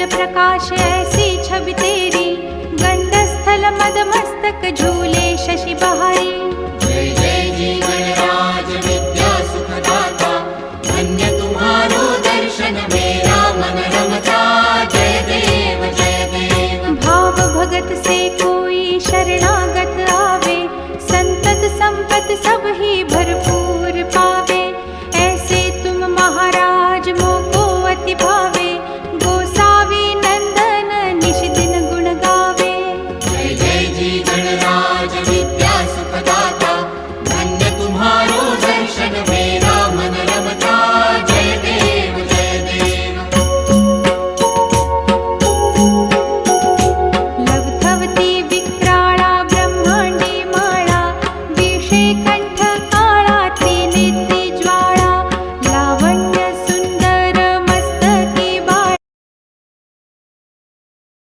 प्रकाश ऐसी छवि तेरी, गंडस्थल मद मस्तक झूले शशि बहारी। जय जय जी गणराज विद्या सुखदाता, धन्य तुम्हारो दर्शन में